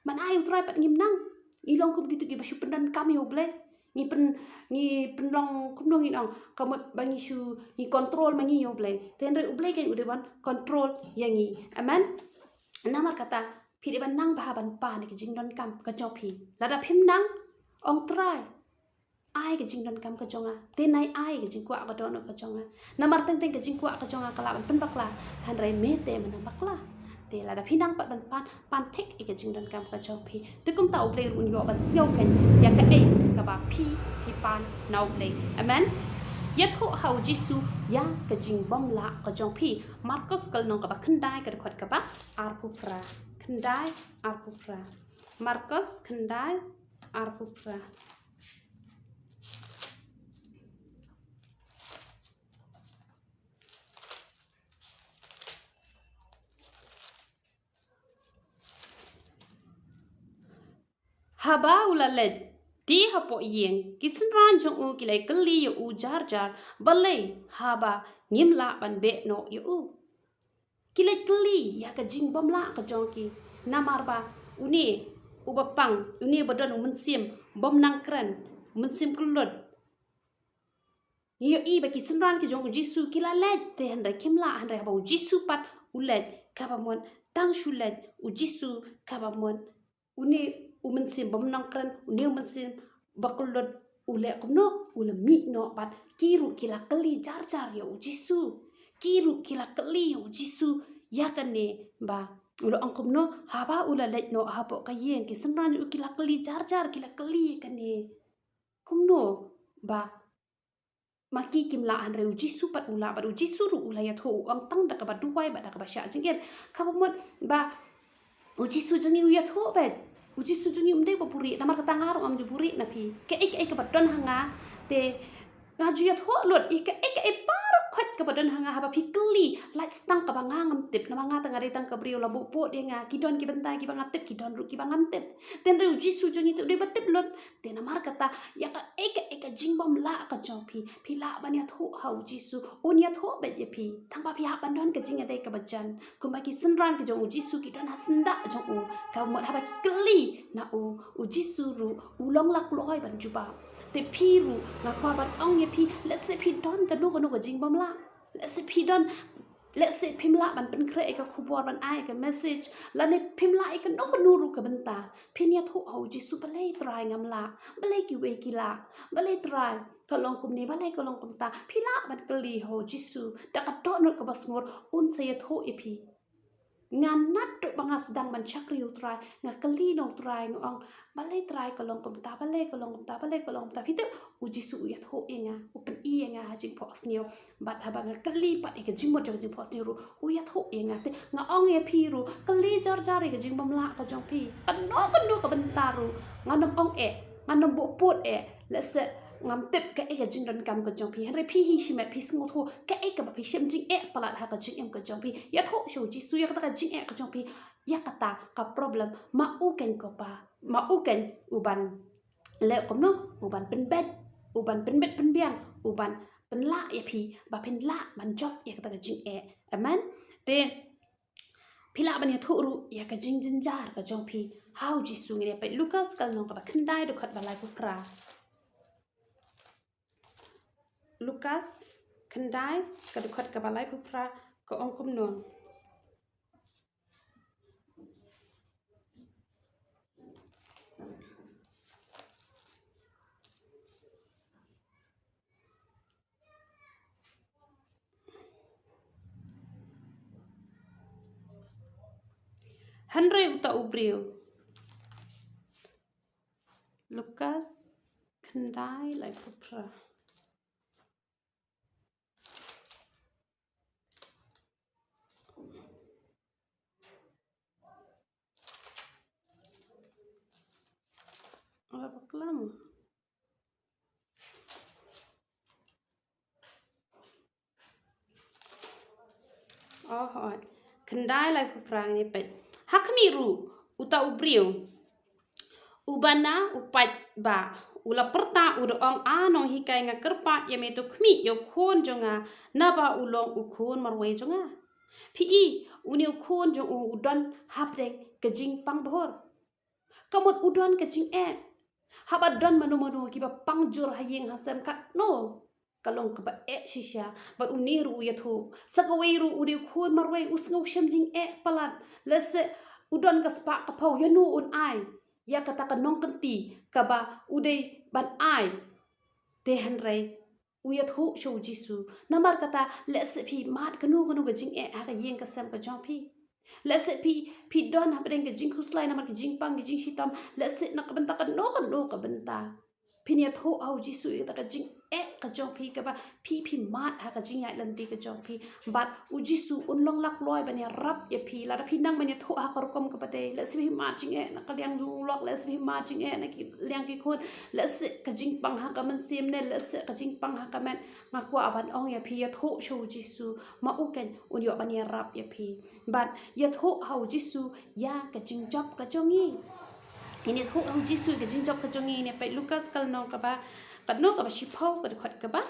ban ai try pat ngim nang ilong kum gitu ki ba shu pendan kam yo ble ni pen long kum nong inong kamot bangi shu ni control mangi yo ble ten re ble ken ude ban control yangi amen namar kata phi ban nang ba ban pa ni jing don kam ka chop phi lada phim nang ong try ai ke jing don kam ka jonga te nai ai ke jing kwa ka don ka jonga namar teng ka jing kwa ka jonga kala ban pen bakla han rai me te man bakla te lada phi nang pat ban pan tek ke jing don kam ka chop phi te kum tau ble run yo ban sngo ken ya ka e ka ba phi pan now ble amen ya tho hau jisu ya ka jing bom la ka jong phi marcus kal nong ka ba khandai ka khot ka ba arpupra khandai arpupra marcus khandai arpupra haba ulalet di hapo yeng kisran jong u kilai kali yo u jar balai haba ngimla ban be no yo u kilai kali ya ka jing bom la ka jong ki namar ba uni u bapang uni badon u mensim bom nang kran mensim kulot yo i ba kisran ki jong u jisu kilalet te handra kimla handra ba u jisu pat ulet ka ba mon tang shulet u jisu ka ba mon uni umensim bom nang kran uni umensim bakulot ule kumno ule mi no pat kiru kila kali jar ya ujisu kiru kila kali ujisu ya kane ba ulo angkum no haba ula let no hapo kayen ki sanran u kila kali jar kila kali kane kumno ba maki kimla an re ujisu pat ula ba ujisu ru ula ya tho ang tang da ka ba duwai ba da ka ba sha jingen kabamot ba ujisu jongi u ya tho bet ujisu jongi umde ba puri namar kata ngar am ju puri na phi ke ek ba don hanga te ngaju ya tho lot ik ek par khot ka ba badan hanga haba pikeli light stang ka bangangam tip na mga tanga retang ka brio labu po dia nga kidon ki benta ki bangatip kidon ru ki bangam tip ten reu jisu jong itu de batip lot ten amar kata ya ka eka jingbom la ka jong pi la ban ya tho hau jisu on ya tho be ye pi thang ba pi ha ban don ka jing ya dai ka bajan kuma ki senran ka jong jisu ki don hasenda jong u ka mo haba ki keli na u jisu ru ulong lak loi ban juba te pi ru nga kwa ban ong ye pi let's say pi don ka no ka jingbom la let's say pi don let's say pimla ban pen kre ka khubor ban ai ka message la ne pimla ka no ka nuru ka benta pinya tho ho ji su balai try ngam la balai ki we ki la balai try ka long kum ne balai ka long kum ta phila ban kali ho ji su ta ka to no ka bas ngor un se tho e phi ngan nat to banga sedang ban chakri utrai nga kali no try ngong balai try ka long kum ta balai ka long kum ta balai ka long ta phite uji su ya tho enga open e nga ha jing pos nio bat ha banga kali pat e ka jing mo jing pos nio ru u ya tho enga te nga ong e phi ru kali jar jar e ka jing bam la ka jong phi kan no ka ban ta ru nga nom ong e nga nom bo pot e let's say ngam tip ka e ka jing don kam ka jong phi hare phi hi shimet phi sngo tho ka e ka ba phi shem jing e palat ha ka jing em ka jong phi ya tho shu ji su ya ka jing e ka jong phi ya kata ka problem ma u ken ko pa ma u ken uban le kom no uban pen bet uban pen bet pen biang uban pen la ya phi ba pen la ban job ya kata ka jing e amen te phila ban ya tho ru ya ka jing jin jar ka jong phi how ji su nge pe Lucas kal no ka ba khandai do khat ba lai pu pra Lucas khandai ka do khat ka ba lai pu pra ko ong kum non Henry uta ubrio Lucas khandai lai pu pra Ora baklam khandai lai pu pra ni pe hakmi ru uta ubrio ubana upat ba ula perta udo ong anong hikai nga kerpat ya metu khmi yo khon jonga na ba ulong u khon marwe jonga pi uni khon jong u udon hapdeng kejing pang bhor kamot udon kejing e habat don manu ki ba pangjur hayeng hasam ka no kalong ka ba e shisha ba uniru ya thu sakawiru udi khon marwe usngau shamjing e palat lese udon ka spa ka phau ya nu un ai ya kata ka nong kanti ka ba udai ban ai te hanrai uya tho show jisu namar kata let's phi mat kanu ga jing e ha yeng ka sam ka jong phi let's phi don ha beng ka jing khuslai namar ki jing pang ki jing shitam let's nak benta ka no ka benta phinia tho au jisu ta ka jing e ka jong phi ka ba phi mat ha ka jing ai lan ti ka jong phi bat u jisu un long lak loi ban ya rap ya phi la phi nang ban ya tho ha kor kom ka pate let's phi mat jing e na ka liang jung lok let's phi mat jing e na ki liang ki khon let's ka jing pang ha ka man sim ne let's ka jing pang ha ka man nga kwa ban ong ya phi ya tho show jisu ma u ken un yo ban ya rap ya phi bat ya tho hau jisu ya ka jing job ka jongi ini tho hau jisu ka jing job ka jongi ne pe Lucas kal no ka ba kad no ka ba shipau ka khot ka ba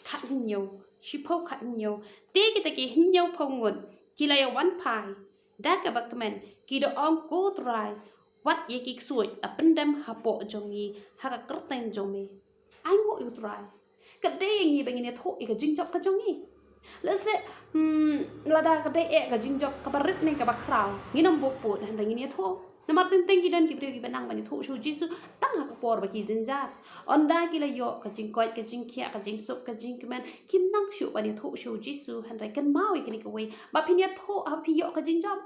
khat nhiều shipau khat nhiều te ki ta ki nhiều phong ngon ki la ya wan pai da ka ba kamen ki do ong ko try wat ye ki suoi a pendam ha po jongi ha ka kerten jomi ai ngo you try ka de ngi ba ngi tho ka jing job ka jongi let's say la da ka de e ka jing job ka ba rit ne ka ba kraw ngi nom bo po han ngi ne tho na martin teng ki dan ki brio ki banang bani tho shu jisu tang ha ka por ba ki jinjar onda ki la yo ka jing koi ka jing khia ka jing sup ka jing kmen kim nang shu bani tho shu jisu han rai kan mau ki ka we ba phinia tho ha phi yo ka jing job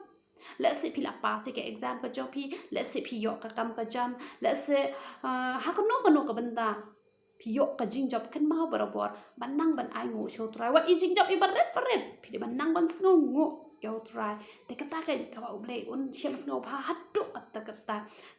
let's say phi la pa se ke exam ka job phi let's say phi yo ka kam ka jam let's say ha ka no ka banda phi yo ka jing job kan mau barabor banang ban ai ngo shu try what i jing job i baret phi de banang ban sngo ngo yo try te kata kan ka ba uble un shem sngo pha hattu atta kata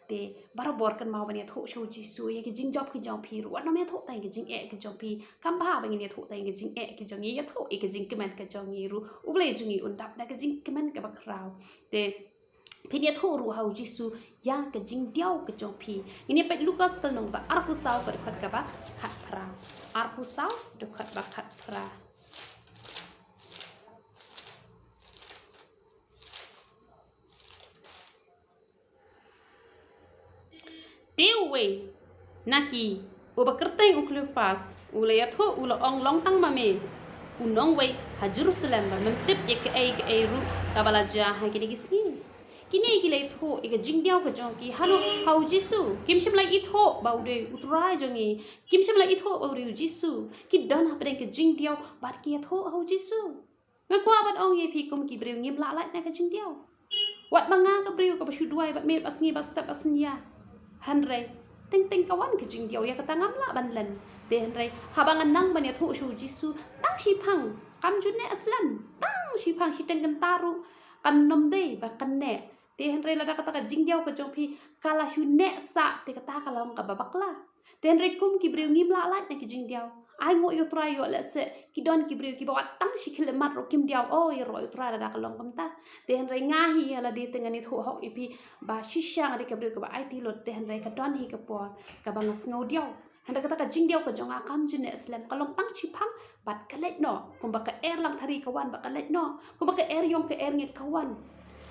te barabor kan mau bania tho show jisu ye ki jing job ki jong phi ru no me tho tai ki jing e ki jong phi kam ba ba ni tho tai ki jing e ki jong ye tho e ki jing kemen ka jong ni ru uble jungi un dap da ki jing kemen ka ba krau te phi dia tho ru hau jisu ya ka jing diao ka jong phi ini pe lukas kal nong ba arpu sau ka khat ka ba khat pra arpu sau do khat ba khat pra Tewe naki uba kerteng uklepas ula yatho ula ong long tang mame unong we ha Jerusalem ba mentip ek ru kabala ja ha kini gisi kini gile tho ek jingdiao ka jong ki halo hau jisu kimshim lai itho baude utrai jongi kimshim lai itho baude jisu ki don ha pren ke jingdiao bat ki tho hau jisu ngakwa bat ong ye phi kum ki breu ngim la lai na ka jingdiao wat manga ka breu ka bashu duai bat me basngi bastap asnya Henry ting kawan ke jing diau ya kata ngamla ban len de Henry habangan nang ban ya thu shu jisu tang shi phang kam jun ne aslan tang shi phang shi teng kan taru kan nom de ba kan ne de Henry la kata ka jing diau ka jong phi kala shu ne sa te kata kala ka babakla de Henry kum ki breu ngim la lat ne ki jing diau ai ngo yo try yo la se ki don ki breu ki ba tang shi khile mat ro kim diau o yo ro yo try la ka long kam ta de Henry ngahi la de tengani thu hok ipi ba shisha ngade ka breu ka ba ai ti lot de Henry ka don hi ka por ka ba ngas ngau diau Henry kata ka jing diau ka jonga kam jun ne islam ka long tang chi phang bat ka let no kum ba ka er lang thari ka wan ba ka let no kum ba ka er yong ka er ngit ka wan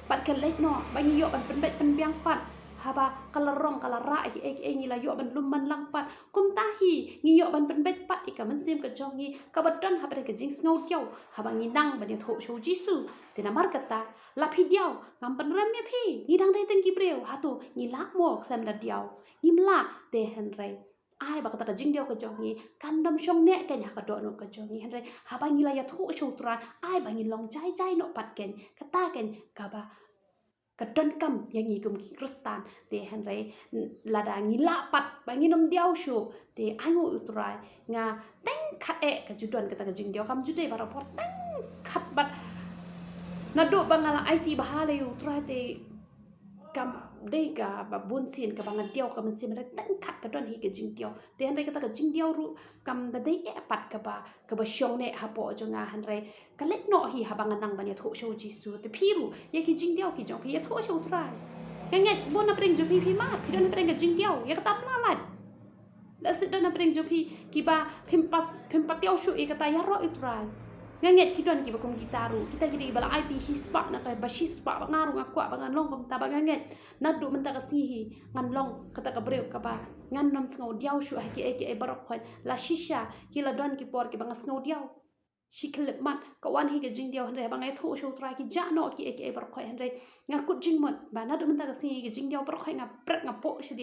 bat ka let no ba ngi yo ban pen bet pen biang pat haba kalarong kalara ek ngi la yo ban lum man lang pat kum tahi ngi yo ban pen bet pat ika man sim ka jongi ka badon ha ka jing snau tiao haba ngi nang ban yo tho show jisu tina mar kata la phi diao ngam pan ram me phi ngi dang dai teng ki breu ha tu ngi la mo khlem da diao ngi mla te Henry ai ba kata ka jing diao ka jongi kan dom shong ne ka nya ka do no ka jongi Henry haba ngi la ya tho show tra ai ba ngi long jai no pat ken kata ken ka ba kadon kam yang ngi kum Kristan te Henry lada ngi la pat ba ngi nom diao shu te angu utrai nga teng khat e ka judon kata ka jing diao kam jude ba rapor teng khat bat na do bangala IT bahale utrai te kam de ka ba bun sin ka bangan diao ka man sim re teng khat ka don hi ka jing diao te Henry kata ka jing diao ru kam da de e pat ka ba shong ne ha po jonga Henry ka let no hi ha bangan nang ban ya tho show jisu te phiru ye ki jing diao ki jong phi ya tho show trai nge bon na preng jo phi ma phi don na preng ka jing diao ya ka tam la lat la sit don na preng jo phi ki ba phim pa tiao shu e kata ya ro itrai nge ki don ki ba kum gitaru kita jadi bala IT hi spa na ka ba shi spa ba ngaru ngakwa ba ngan long kom ta ba nge na du men ta ka sihi ngan long kata ka breu ka ba ngan nom sngo diao shu ha ki e barok khoi la shisha ki la don ki por ki ba sngo diao shi klip mat ka wan hi ka jing diao Henry ba ngai tho shu trai ki ja no ki e barok khoi Henry nga kut jing mon ba na du men ta ka sihi ki jing diao barok khoi nga prak nga po shi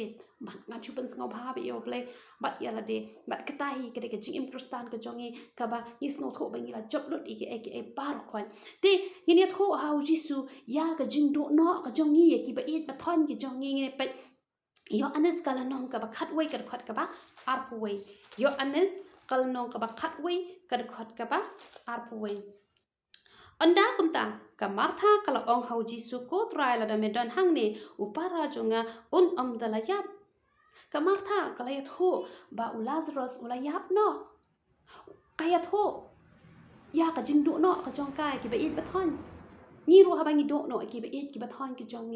ba nga chu pen sngo ba bi yo play bat ya la de bat ka ta hi ka de ka jing improstan ka jongi ka ba ni sngo tho ba ngi la job lot e barok khoi te ni tho hau jisu ya ka jing do no ka jongi ye ki ba et ba thon ki jongi ngi pe yo anes kala nong ka ba khat wei ka khat ka ba arpu wei yo anes kala nong ka ba khat wei ka khat ka ba arpu wei anda kumta ka Martha kala ong hau jisu ko trai la da medon hang ne upara jonga om dala yap ka Martha kala ya tho ba u Lazarus ula yap no kaya tho ya ka jing do no ka jong kai ki ba it ba thon ni ro ha ba ngi do no ki ba it ki ba thon ki jong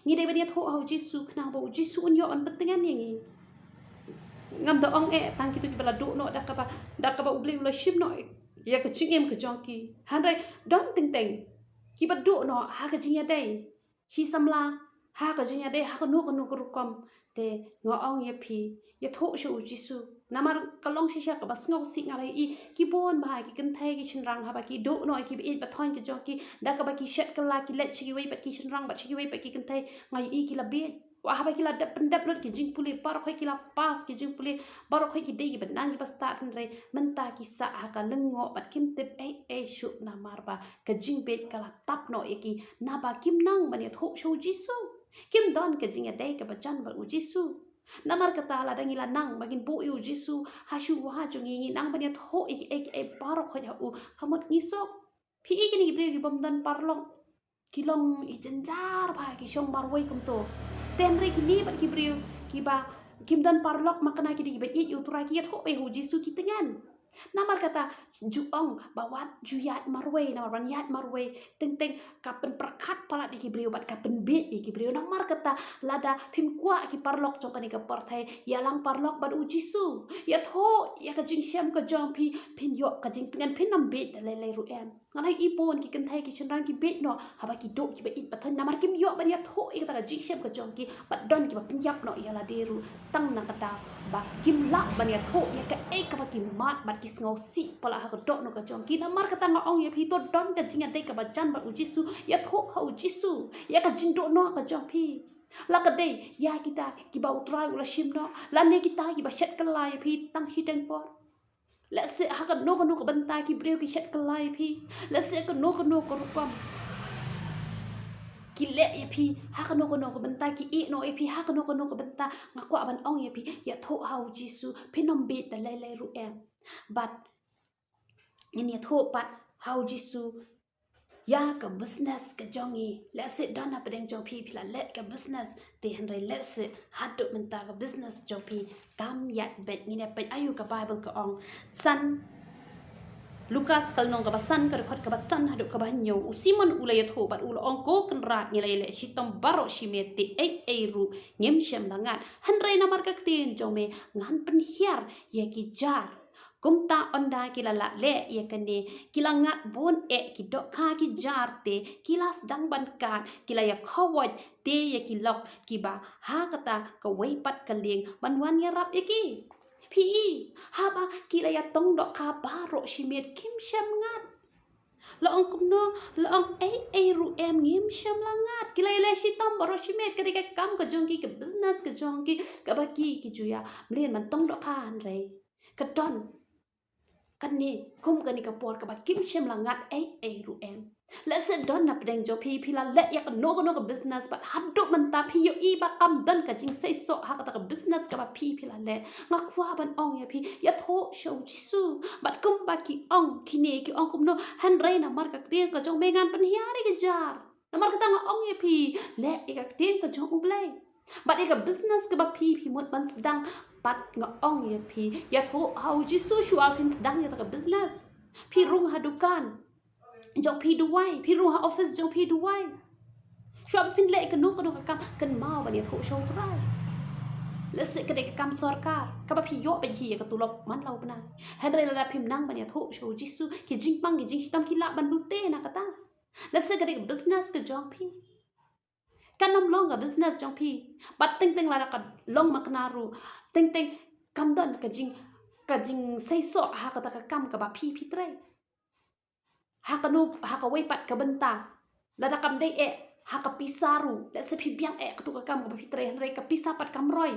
ngi dei ba dia tho hau jisu khna ba jisu un yo an patengan ngi ngam da ong e tang ki tu ki bala do no da ka ba ubli ula shim no ya ka ching em ka jong ki Henry don ting ki ba do no ha ka jing ya dei hi samla ha ka jing ya dei ha ka no ka rukom te ngo ong ye phi ye tho shu jisu namar kalong shisha ka bas ngau si ngalai I ki bon ba ki kan thai ki chin rang ha ba ki do no ki ba it ba thon ki jong ki da ka ba ki shet kala ki let chi wei ba ki chin rang ba chi wei ba ki kan thai ngai I ki la be wa ha ba ki la dap pendap lot ki jing puli par khoi ki la pas ki jing puli bar khoi ki dei ki ba nang ki ba start Henry menta ki sa ha ka lengo bat kim tip e shu namar ba ka jing bet kala tap no ki na ba kim nang ba ni tho shu jisu kim don ka jing ya dei ka ba chan ba u jisu namar kata la dangi la nang bagin bu yu jisu ha shu wa jungi ngi nang ba ni tho e bar khoi ha u kamot ngi sok phi ki ni bre ki bom dan parlong kilong ijenjar ba kishong marway kumto tenre kini bat kibriu kiba kimdan parlok makana kidi kiba i utura ki tho pe hu jisu kitengan namar kata juong bawat juyat marway namar ban yat marway teng kapen perkat pala di kibriu bat kapen be di kibriu namar kata lada phim kwa ki parlok chokani ka parthai yalang parlok bat u jisu ya tho ya ka jing syam ka jong phin yo ka jing tengan phin nam be le ru em ngalai ipon ki kan thai ki chandang ki be no haba ki do ki ba it pathan namar kim yo ban ya tho ik ta jing syam ka jong ki bat don ki ba pin yap no ya la deru tang na ka da ba kim la ban ya tho ya ka e ka ba ki mat bat ki ngau si pala ha ka do no ka jong ki namar ka tang ong ya phi to don ka jing ate ka ba jan ba u jisu ya tho ha u jisu ya ka jing do no ka jong phi la ka dei ya kita ki ba utrai ula shim no la ne kita ki ba shet ka lai phi tang hi teng por la se ha ka no ka banta ki breu ki shet ka lai phi la se ka no ka rupam ki le ya phi ha ka no ka banta ki e no e phi ha ka no ka banta ngakwa ban ong ya phi ya tho ha u jisu phi nom be da lai ru em but in ya tho pat how jisu ya ka business ka jongi let's sit down up den jong phi la let ka business te hanre let's sit hadu menta ka business jong phi kam yat bet ni ne pe ayu ka bible ka ong san Lukas kal nong ka basan ka rekhot ka basan hadu ka banyo usimon ulay tho bat ulo ong ko kan rat ni le shitom baro shimete ai ru ngem shem langat hanre namar ka tin jong me ngan pen hiar ye ki jar kumta onda kilala le ye kane kilangat bon e ki dok kha ki jar te kilas dang ban kan kilaya khawaj te ye ki lok ki ba ha kata ka wei pat ka leng banwan ya rap ye ki pi haba kilaya tong dok kha baro shimet kim shem ngat la ong kumno la ong ai ru em ngim shem langat kilaya le shitom baro shimet ka ka kam ka jongki ka business ka jongki ka baki ki juya mlen man tong dok kha han re ka don kan ni kum kan ni ka por ka ba kim shem langat ai ru em let's sit down na pedeng jo phi la let ya no ka business but haduk man ta phi yo i ba kam don ka jing sei so ha ka business ka ba phi la le nga khwa ban ong ya phi ya tho show jisu but kum ba ki ong kine ki ong kum no han rei na mar ka tin ka jong me ngan pan hiya re ka jar na mar ka ta nga ong ya phi le ka tin ka jong ublai but ka business ka ba phi mot ban sedang pat nga ong ya phi ya tho how jisu shu a pin sedang ya ta business phi rung hadukan jong phi duwai phi rung ha office jong phi duwai shu a pin le ka no ka kam kan mau ba ya tho show trai let's say ka de kam sarkar ka ba phi yo pe hi ka tu lop man lau bana henre la phim nang ba ya tho show jisu ki jing pang ki jing hitam ki la ban lu te na ka ta let's say ka de business ka jong phi kan nam long ka business jong phi bat ting la ka long maknaru ting kam don ka jing sei so ha ka ta ka kam ka ba phi trai ha ka no ha ka wei pat ka benta la da kam dei e ha ka pisaru la se phi biang e ka tu ka kam ka ba phi trai henre ka pisa pat kam roi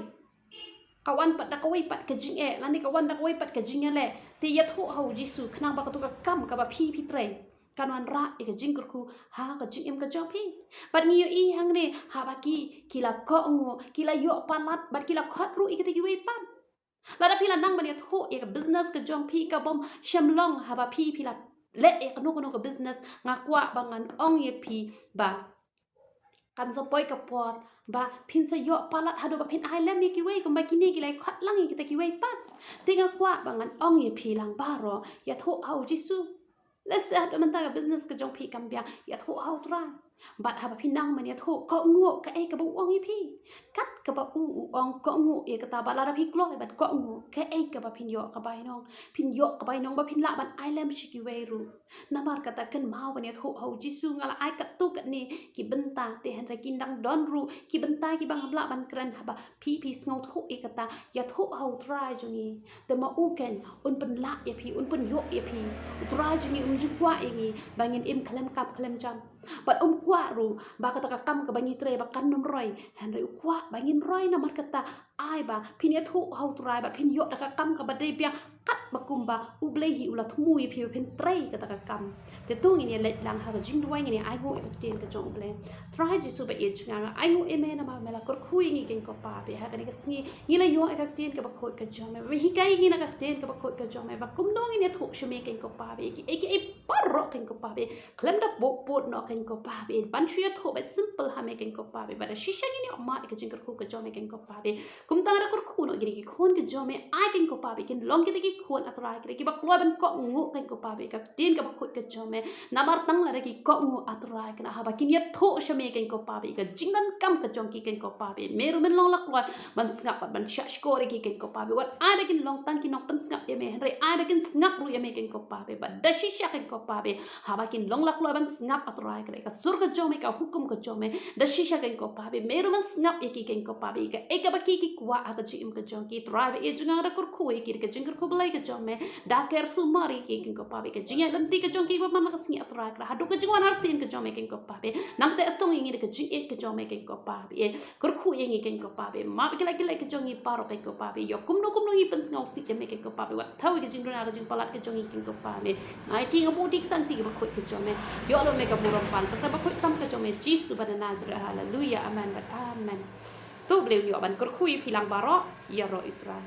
kawan pat da ka wei pat ka jing e la ni kawan da ka wei pat ka jing le ti ya tho hau jisu khnang ba ka tu ka kam ka ba phi trai kan wan ra e ka jing ku ha ka jing em ka jo phi pat ngi yo i hang ne ha ba ki kila ko ngo kila yo palat bat kila khot ru i ka ti wei pat la da phi la nang ba ni tho e ka business ka jong phi ka bom shamlong ha ba phi la le e ka no ka business nga kwa bangan ong ye phi ba kan so poi ka por ba phin sa yo palat hadu ba phin ai lem ni ki wei ko ba kini ki lai khat lang ki ta ki wei pat tinga kwa bangan ong ye phi lang ba ro ya tho au jisu let's say hadu man ta business ka jong phi kam bia ya tho au tra bat ha ba phin nang man ya tho ko ngo ka e ka bu ong ye phi kat ka ba u ong ko ngo e ka ta ba la ra phi kloi bat ko ngo ka e ka ba phin yo ka bai nong ba phin la ban ai lem chi ki wei ru namar kata kan mau ban ya tho au jisu ngala ai ka tu ka ni ki benta te han ra kin dang don ru ki benta ki bang hamla ban kran ha ba phi ngau tho e kata ya tho au try jungi te ma u ken un pen la ya phi un pen yo ya phi try jungi ju kwa e ni bangin im klem kap klem jam bat kwa ru ba kata ka kam ka bangi tre ba kan nom roi han re kwa bangin roi namar kata ai ba phin ya tho au try ba phin yo da ka kam ka ba dei pia kat บักกุมบาอุเบลหิอุลาทุมุยพิวเพนเตรกตะกะกำแต่ตัวงี้เนี่ยเล็ดลังหากะจิงด้วยงี้ไอ้งูอีกเจนกะจงเบลทรายจิสุบะเอจงาไอ้งูเอเมนะมาเมลากรคุยงี้เก่งกปาเบฮะกันนี่กะสงี้งี้เลยโยไอ้กะเจนกะบักโคกะจอมเบฮิกายงี้นะกะเจนกะบักโคกะจอมบักกุมโนงี้เนี่ยทุกชเมเก่งกปาเบไอ้ปารรอเก่งกปาเบเคลมดับบุปดเนาะเก่งกปาเบบันชุยทุบแบบซิมเปิลหาเมเก่งกปาเบบัดชิชะงี้เนี่ยออกมาอีกจิงกะคุกะจอมเก่งกปาเบกุมตังระกรคุโนงี้กิคนกะจอมไอ้เก่งกปาเบกินลองกิตะกิคนอัตรายกิบักลอยบันเกาะงูเก่งกปาเบกะเจนกะบักโคกะจอมนาบาร์ตังละกิเกาะงูอัตรายกันฮะบักกินยัดทุชเมเก่งกปาเบกะจิงดันกัมกะจงกิเก่งกปาเบเมรุเมนลองลักลอยบันสงับบันชะชโกริกิเก่งกปาเบวัดไอ้เบกินลองตังกินองปันสงับเยเมเรไอ้เบกินสงับรูเยเมเก่งกปาเบบัดดัชชิชะเก่งกปาเบฮาบักกินลองลักลอยบันสงับอัตรายกันกะสุรกะจอมกะฮุกุมกะจอมดัชชิชะเก่งกปาเบเมรุมันสงับเอกิเก่งกปาเบกะเอกะบักกิกิกวะอะกะจิมกะจงกิตรายเบเอจงาระกรคุเอกิกะจิงกรคุบไลกะจอมดาเกอร์สุมาริกิเก่งกปาเบกะจิงลันติกะจงกิบมันกะสงีอัตรายกะฮะดุกะจิงวันอาร์ซินกะจอมเก่งกปาเบนังเตอส่งยิงกะจิงเอกะจอมเก่งกปาเบกรคุเองิเก่งกปาเบมาเบกะไลกะไลกะจงกิปารอเก่งกปาเบยกุมโนงิปันสงาสิเยเมเก่งกปาเบวะทาวิกะจิงโดนากะจิงปาลัดกะจงกิเก่งกปาเบไอติงอบูติกสันติกะบะคุกะจอมยอโลเมกะบุรอมปันตะบะคุตัมกะจอมจีสุบะนาซะฮาเลลูยาอาเมนบัดอาเมนตุเบลยอบันกรคุยพิลังบารอยารออิตรา